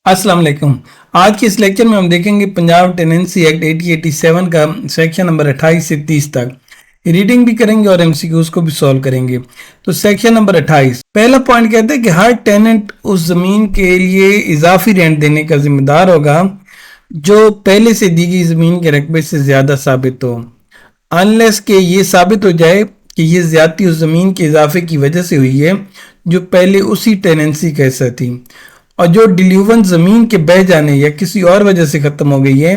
अस्सलाम वालेकुम। आज के इस लेक्चर में हम देखेंगे पंजाब टेनेंसी एक्ट 1887 का सेक्शन नंबर 28 से 30 तक। रीडिंग भी करेंगे और एमसीक्यूज को भी सॉल्व करेंगे। तो सेक्शन नंबर 28 पहला पॉइंट कहता है कि हर टेनेंट उस जमीन के लिए इजाफी रेंट देने का जिम्मेदार होगा जो पहले से दी गई जमीन के रकबे से ज्यादा साबित हो, अनलेस के ये साबित हो जाए कि ये ज्यादती उस जमीन के इजाफे की वजह से हुई है जो पहले उसी टेनेंसी का हिस्सा थी और जो डिलीवन जमीन के बह जाने या किसी और वजह से खत्म हो गई है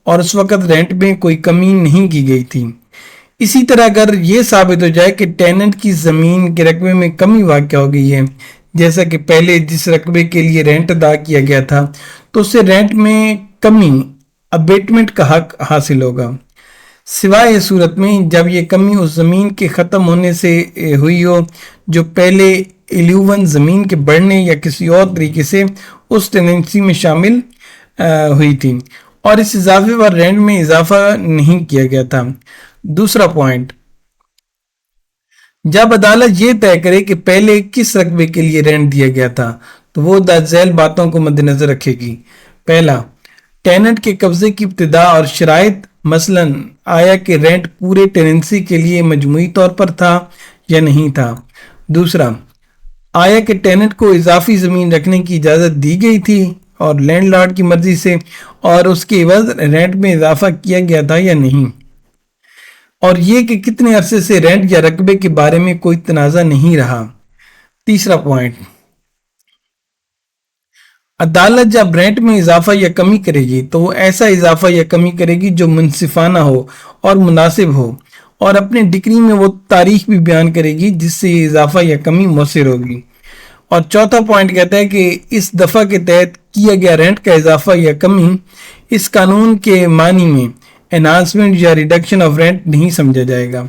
और उस वक्त रेंट में कोई कमी नहीं की गई थी। इसी तरह अगर ये साबित हो जाए कि टेनेंट की जमीन के रकबे में कमी वाक़या हो गई है, जैसा कि पहले जिस रकबे के लिए रेंट अदा किया गया था, तो उससे रेंट में कमी अबेटमेंट का हक हासिल होगा, सिवाय इस सूरत में जब ये कमी उस जमीन के ख़त्म होने से हुई हो जो पहले इल्यूवन ज़मीन के बढ़ने या किसी और तरीके से उस टेनेंसी में शामिल हुई थी और इस इजाफे पर रेंट में इजाफा नहीं किया गया था। दूसरा पॉइंट, जब अदालत ये तय करे कि पहले किस रकबे के लिए रेंट दिया गया था तो वो दाज़ैल बातों को मद्देनजर रखेगी। पहला, टेनेंट के कब्जे की इब्तिदा और शराइत, मसलन आया कि रेंट पूरे टेनेंसी के लिए मजमूई तौर पर था या नहीं था। दूसरा, आया कि टेनेंट को इजाफी ज़मीन रखने की इजाज़त दी गई थी और लैंडलॉर्ड की मर्जी से और उसके एवज रेंट में इजाफा किया गया था या नहीं, और ये कि कितने अरसे से रेंट या रकबे के बारे में कोई तनाज़ा नहीं रहा। तीसरा पॉइंट, अदालत जब रेंट में इजाफा या कमी करेगी तो वो ऐसा इजाफा या कमी करेगी जो मुनसिफाना हो और मुनासिब हो और अपने डिक्री में वो तारीख भी बयान करेगी जिससे ये इजाफा या कमी मौसर होगी। और चौथा पॉइंट कहता है कि इस दफ़ा के तहत किया गया रेंट का इजाफा या कमी इस कानून के मानी में एनहांसमेंट या रिडक्शन ऑफ रेंट नहीं समझा जाएगा।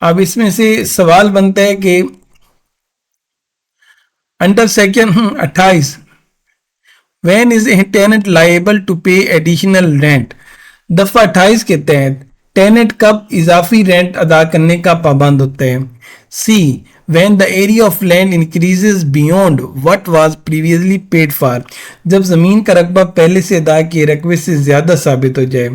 अब इसमें से सवाल बनता है कि under section 28 when is a tenant liable to pay additional rent, दफा 28 के तहत टेनेंट कब इजाफी रेंट अदा करने का पाबंद होता है। See, when the area of land increases beyond what was previously paid for, जब जमीन का रकबा पहले से अदा किए रकबे से ज्यादा साबित हो जाए।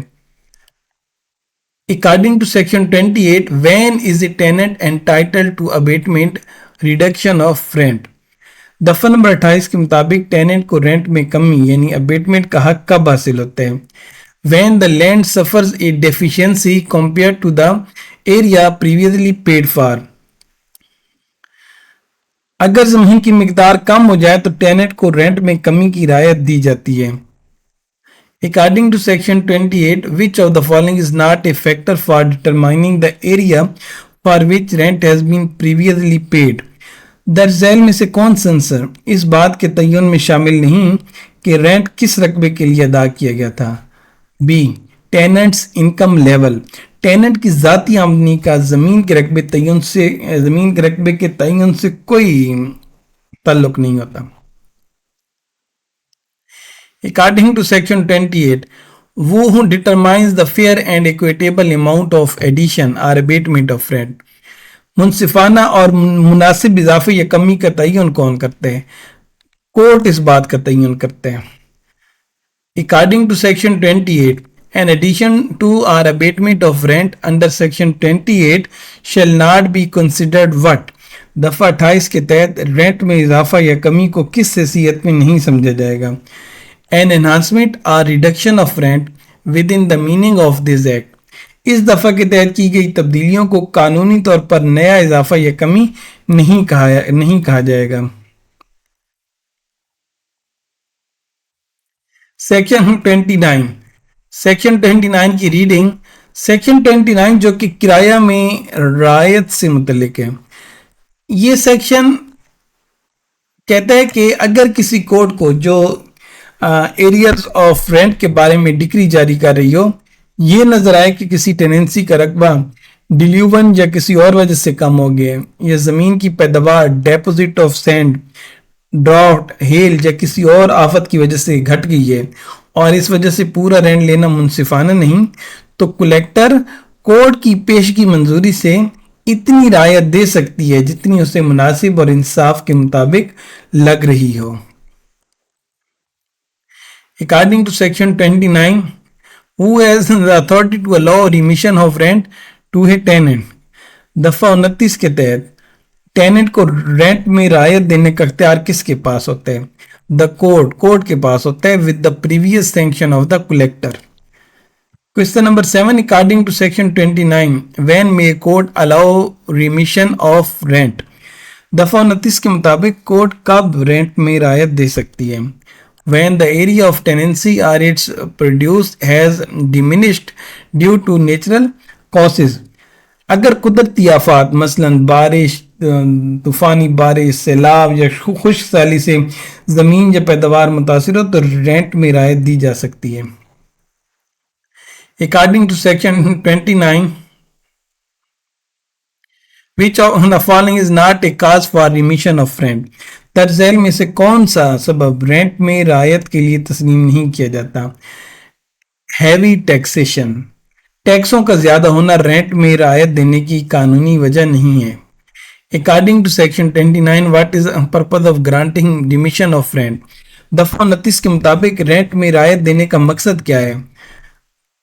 According to section 28 when is a tenant entitled to abatement reduction of rent, दफा नंबर 28 के मुताबिक टेनेंट को रेंट में कमी यानी अबेटमेंट का हक कब हासिल होता है। When the land suffers a deficiency compared to the area previously paid for, अगर जमीन की मिकदार कम हो जाए तो टेनेंट को रेंट में कमी की रायत दी जाती है। According to section 28, which of the following is not a factor for determining the area for which rent has been previously paid? दरअसल में से कौन सा आंसर इस बात के तयन में शामिल नहीं कि रेंट किस रकबे के लिए अदा किया गया था। B, tenants income level, tenant की जाती आमदनी का जमीन के रकबे के तयन से कोई ताल्लुक नहीं होता। According to section 28, who determines the fair and equitable amount of addition or abatement of rent, मुनसिफाना और मुनासिब इजाफे या कमी का तयन कौन करते हैं? कोर्ट इस बात का तयन करते हैं। According to section 28, an addition to or abatement of rent under section 28 shall not be considered what, दफा 28 के तहत रेंट में इजाफा या कमी को किस हैसियत में नहीं समझा जाएगा। An enhancement or reduction of rent within the meaning of this act, इस दफा के तहत की गई तब्दीलियों को कानूनी तौर पर नया इजाफा या कमी नहीं कहा जाएगा। सेक्शन 29 की रीडिंग। सेक्शन 29 जो कि किराया में रायत से मुतल्लिक है। ये सेक्शन कहता है कि अगर किसी कोर्ट को जो एरियर्स ऑफ रेंट के बारे में डिक्री जारी कर रही हो, ये नजर आए कि किसी टेनेंसी का रकबा डिल्यूवन या किसी और वजह से कम हो गया, या जमीन की पैदावार deposit of sand, draft, hello या किसी और आफत की वजह से घट गई है और इस वजह से पूरा रेंट लेना मुनसिफाना नहीं, तो कलेक्टर कोर्ट की पेशगी मंजूरी से इतनी रायत दे सकती है जितनी उसे मुनासिब और इंसाफ के मुताबिक लग रही हो। According to section 29, who has the authority to allow remission of rent to a tenant? दफा 29 के तहत टेनेंट को रेंट में रायत देने का अख्तियार किसके पास होता है? द कोर्ट के पास होता है with the previous sanction of the collector. Question number 7, according to section 29, when may court allow remission of rent? दफा 29 के मुताबिक कोर्ट कब रेंट में रायत दे सकती है? When the area of tenancy or its produce has diminished due to natural causes. अगर कुदरती आफात मसलन बारिश, तूफानी बारिश, सैलाब या खुश्क साली से ज़मीन या पैदावार मुतासिर हो तो रेंट में रायत दी जा सकती है. According to section 29, which of the following is not a cause for remission of rent? तर्ज़ैल में से कौन सा सबब रेंट में रायत के लिए तस्लीम नहीं किया जाता? हैवी टैक्सेशन, टैक्सों का ज्यादा होना रेंट में रायत देने की कानूनी वजह नहीं है. According to section 29, what is the purpose of granting remission of rent? दफा 29 के मुताबिक रेंट में रायत देने का मकसद क्या है?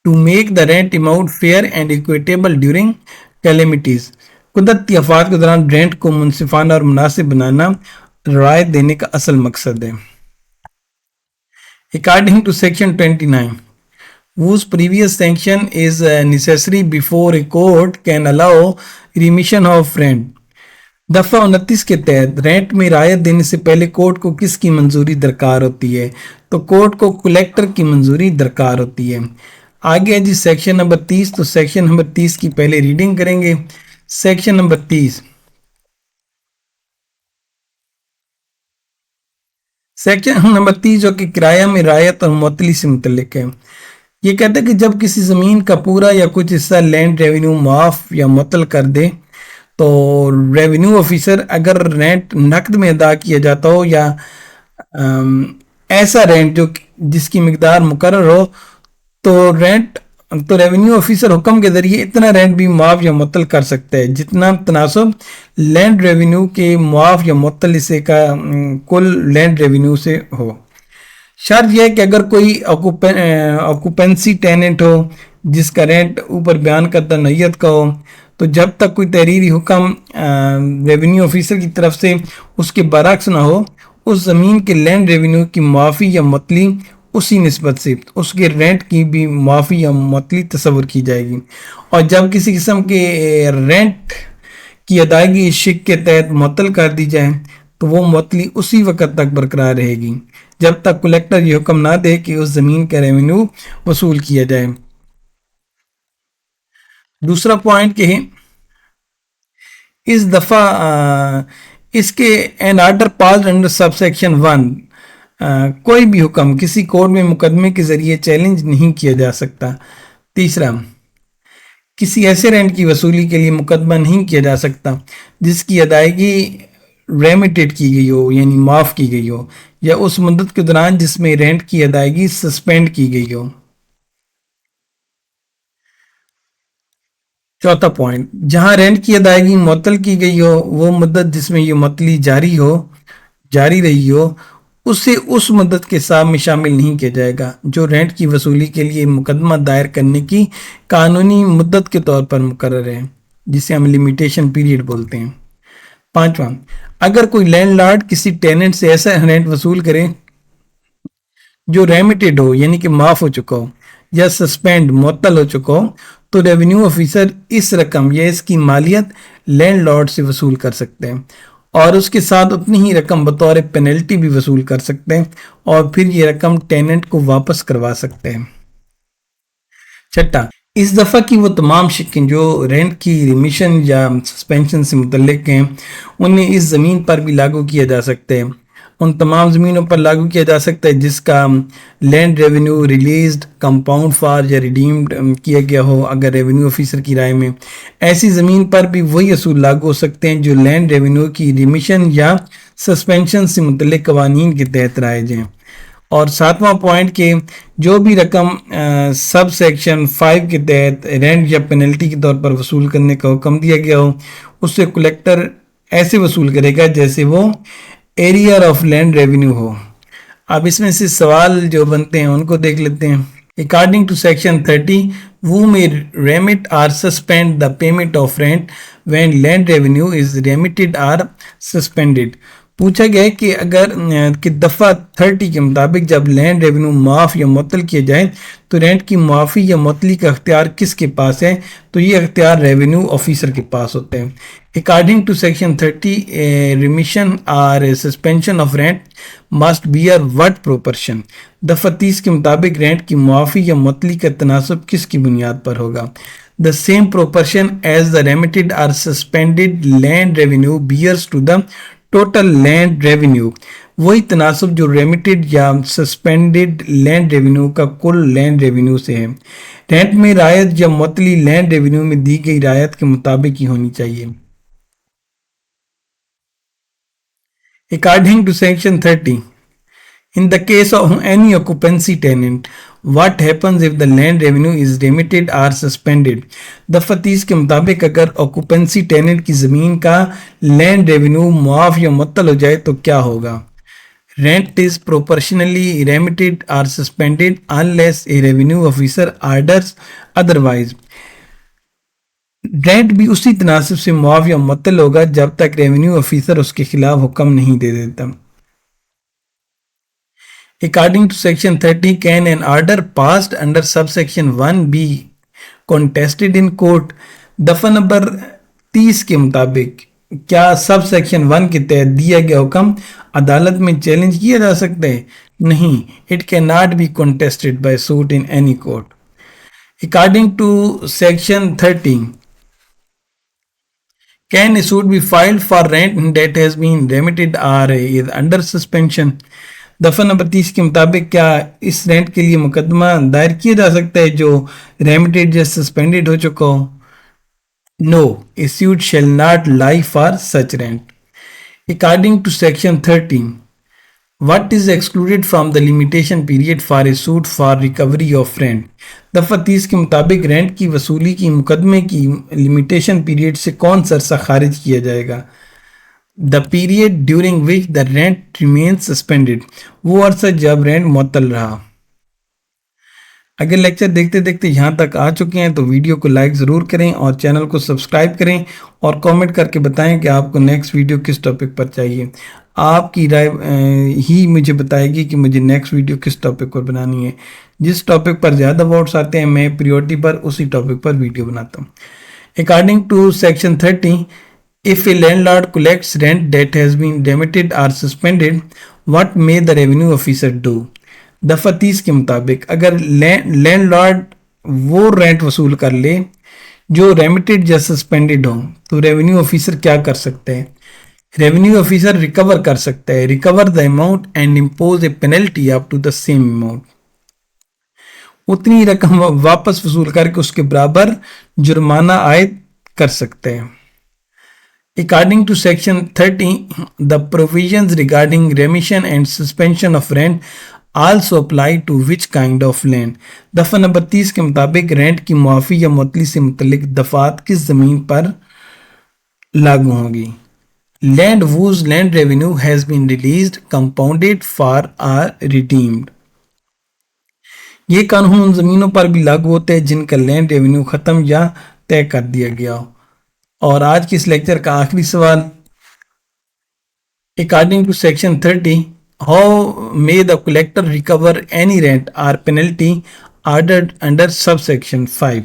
To make the rent amount fair and equitable during calamities. कुदरती आफात के दौरान रेंट को मुनसिफाना और मुनासिब बनाना रायत देने का असल मकसद है. According to section 29, whose previous sanction is necessary before a court can allow remission of rent. दफा 29 के तहत रेंट में रायत देने से पहले कोर्ट को किसकी मंजूरी दरकार होती है? तो कोर्ट को कलेक्टर की मंजूरी दरकार होती है. आगे है जी सेक्शन नंबर 30. तो सेक्शन नंबर 30 की पहले रीडिंग करेंगे. सेक्शन नंबर 30, सेक्शन नंबर 30 जो कि किराया में रायत और मुअत्तली से मुतल्लिक है. ये कहता है कि जब किसी ज़मीन का पूरा या कुछ हिस्सा लैंड रेवेन्यू माफ़ या मुअत्तल कर दे तो रेवेन्यू ऑफिसर अगर रेंट नकद में अदा किया जाता हो या ऐसा रेंट जो जिसकी मिकदार मुकर्रर हो तो रेवेन्यू ऑफिसर हुक्म के ज़रिए इतना रेंट भी मुआफ़ या मुअत्तल कर सकता है जितना तनासब लैंड रेवेन्यू के मुआफ़ या मुअत्तल हिस्से का कुल लैंड रेवेन्यू से हो. शर्त यह है कि अगर कोई ऑक्यूपेंसी टेनेंट हो जिसका रेंट ऊपर बयान करदा नैयत का हो तो जब तक कोई तहरीरी हुक्म रेवेन्यू ऑफिसर की तरफ से उसके बरक्स ना हो उस ज़मीन के लैंड रेवेन्यू की मुआफ़ी या मुअत्तली उसी निस्बत से उसके रेंट की भी मुआफ़ी या मुअत्तली तस्वर की जाएगी. और जब किसी किस्म के रेंट की अदायगी इस शिक के तहत मुअत्तल कर दी जाए तो वो मुअत्तली उसी वक़्त तक बरकरार रहेगी जब तक कलेक्टर ये हुक्म ना दे कि उस ज़मीन का रेवेन्यू वसूल किया जाए. दूसरा पॉइंट के इस दफ़ा इसके an order pass under sub section 1 कोई भी हुक्म किसी कोर्ट में मुकदमे के ज़रिए चैलेंज नहीं किया जा सकता. तीसरा, किसी ऐसे रेंट की वसूली के लिए मुकदमा नहीं किया जा सकता जिसकी अदायगी रेमिटेड की गई हो यानी माफ़ की गई हो या उस मुद्दत के दौरान जिसमें रेंट की अदायगी सस्पेंड की गई हो. चौथा पॉइंट, जहां रेंट की अदायगी मुअत्तल की गई हो वो मुद्दत जिसमें ये मुअत्तली जारी रही हो उसे उस मुद्दत के हिसाब में शामिल नहीं किया जाएगा जो रेंट की वसूली के लिए मुकदमा दायर करने की कानूनी मुद्दत के तौर पर मुकर्रर है जिसे हम लिमिटेशन पीरियड बोलते हैं. पांचवा, अगर कोई लैंडलॉर्ड किसी टेनेंट से ऐसा रेंट वसूल करे जो रेमिटेड हो यानी कि माफ हो चुका हो या सस्पेंड मुअत्तल हो चुका हो तो रेवेन्यू ऑफिसर इस रकम या इसकी मालियत लैंडलॉर्ड से वसूल कर सकते हैं और उसके साथ उतनी ही रकम बतौर पेनल्टी भी वसूल कर सकते हैं और फिर ये रकम टेनेंट को वापस करवा सकते हैं. छठा, इस दफ़ा की वो तमाम शिकें जो रेंट की रिमिशन या सस्पेंशन से मुतल्लिक हैं उन्हें इस ज़मीन पर भी लागू किया जा सकता है. उन तमाम ज़मीनों पर लागू किया जा सकता है जिसका land revenue released, compound for या रिडीम्ड किया गया हो. अगर रेवेन्यू ऑफिसर की राय में ऐसी ज़मीन पर भी वही असूल लागू हो सकते हैं जो लैंड रेवेन्यू की रिमिशन या सस्पेंशन से मुतल्लिक कवानीन के तहत राइज हैं. और सातवां पॉइंट के जो भी रकम सब सेक्शन 5 के तहत रेंट या पेनल्टी के तौर पर वसूल करने का हुक्म दिया गया हो उससे कलेक्टर ऐसे वसूल करेगा जैसे वो एरियर ऑफ लैंड रेवेन्यू हो. اب اس میں سے سوال جو بنتے ہیں ان کو دیکھ لیتے ہیں. According to section 30, who may remit or suspend the payment of rent when land revenue is remitted or suspended. پوچھا گیا ہے کہ اگر کہ دفعہ 30 کے مطابق جب لینڈ ریونیو معاف یا معطل کیا جائے تو رینٹ کی معافی یا معطلی کا اختیار کس کے پاس ہے؟ تو یہ اختیار ریونیو آفیسر کے پاس ہوتے ہیں. According to section 30, remission or suspension of rent must bear what proportion. دفعہ 30 کے مطابق رینٹ کی معافی یا معطلی کا تناسب کس کی بنیاد پر ہوگا؟ The same proportion as the remitted or suspended land revenue bears to the total land revenue. وہی تناسب جو ریمیٹڈ یا سسپینڈڈ لینڈ ریونیو کا کل لینڈ ریونیو سے ہے. رینٹ میں رعایت یا معطلی لینڈ ریونیو میں دی گئی رعایت کے مطابق ہی ہونی چاہیے. According to section 30, in the case of any occupancy tenant, what happens if the land revenue is remitted or suspended. دفعہ 30 کے مطابق اگر occupancy tenant کی زمین کا land revenue معاف یا معطل ہو جائے تو کیا ہوگا؟ Rent is proportionally remitted or suspended unless a revenue officer orders otherwise. Rent بھی اسی تناسب سے معاف یا معطل ہوگا جب تک ریونیو آفیسر اس کے خلاف حکم نہیں دے دیتا. According to section 30, can an order passed under subsection 1 be contested in court. دفعہ نمبر 30 کے مطابق کیا سب سیکشن 1 کے تحت دیا گیا حکم عدالت میں چیلنج کیا جا سکتا ہے؟ نہیں. It cannot be contested by suit in any court. According to section 30, can a suit be filed for rent that has been remitted or is under suspension. دفعہ نمبر 30 کے مطابق کیا اس رینٹ کے لیے مقدمہ دائر کیا جا سکتا ہے جو ریمیٹڈ یا سسپینڈڈ ہو چکا ہو؟ No, a suit shall not lie for such rent. According to section 30, what is excluded from the limitation period for a suit for recovery of rent. دفعہ 30 کے مطابق رینٹ کی وصولی کی مقدمے کی لمیٹیشن پیریڈ سے کون سا عرصہ خارج کیا جائے گا؟ The period during which the rent remains suspended. وہ عرصہ جب رینٹ معطل رہا. اگر لیکچر دیکھتے دیکھتے یہاں تک آ چکے ہیں تو ویڈیو کو لائک ضرور کریں اور چینل کو سبسکرائب کریں اور کامنٹ کر کے بتائیں کہ آپ کو نیکسٹ ویڈیو کس ٹاپک پر چاہیے. آپ کی رائے ہی مجھے بتائے گی کہ مجھے نیکسٹ ویڈیو کس ٹاپک پر بنانی ہے. جس ٹاپک پر زیادہ ووٹس آتے ہیں میں پریورٹی پر اسی ٹاپک پر ویڈیو بناتا ہوں. According to section 30, if a landlord collects rent that has been remitted or suspended, what may the revenue officer do? دفعہ 30 کے مطابق اگر لینڈ لارڈ وہ رینٹ وصول کر لے جو ریمیٹڈ یا سسپینڈڈ ہو تو ریونیو آفیسر کیا کر سکتے ہیں؟ ریونیو آفیسر ریکور کر سکتا ہے. Recover the amount and impose a penalty up to the same amount. اتنی رقم واپس وصول کر کے اس کے برابر جرمانہ عائد کر سکتے ہیں. According to section 30, the provisions regarding remission and suspension of rent also apply to which kind of land. دفعہ نمبر 30 کے مطابق رینٹ کی معافی یا معطلی سے متعلق دفعات کس زمین پر لاگو ہوں گی؟ Land whose land revenue has been released, compounded for or redeemed. یہ قانون ان زمینوں پر بھی لاگو ہوتے ہیں جن کا لینڈ ریونیو ختم یا طے کر دیا گیا ہو. اور آج کی اس لیکچر کا آخری سوال. According to section 30, how may the collector recover any rent or penalty ordered under subsection 5.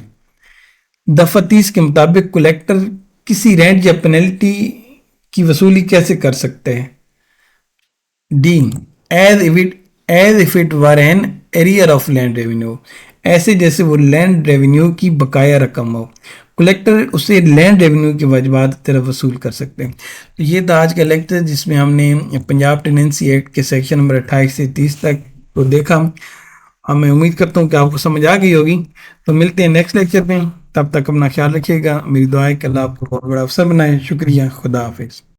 دفعہ 30 کے مطابق کلیکٹر کسی رینٹ یا پینلٹی کی وصولی کیسے کر سکتے ہیں؟ D. As if it were an arrear of land revenue. ایسے جیسے وہ لینڈ ریونیو کی بقایا رقم ہو. کلیکٹر اسے لینڈ ریونیو کے واجبات طرف وصول کر سکتے ہیں. تو یہ تھا آج کا لیکچر جس میں ہم نے پنجاب ٹیننسی ایکٹ کے سیکشن نمبر 28 سے 30 تک کو دیکھا. اب میں امید کرتا ہوں کہ آپ کو سمجھ آ گئی ہوگی. تو ملتے ہیں نیکسٹ لیکچر میں. تب تک اپنا خیال رکھیے گا. میری دعا ہے کہ اللہ آپ کو بہت بڑا افسر بنائے. شکریہ. خدا حافظ.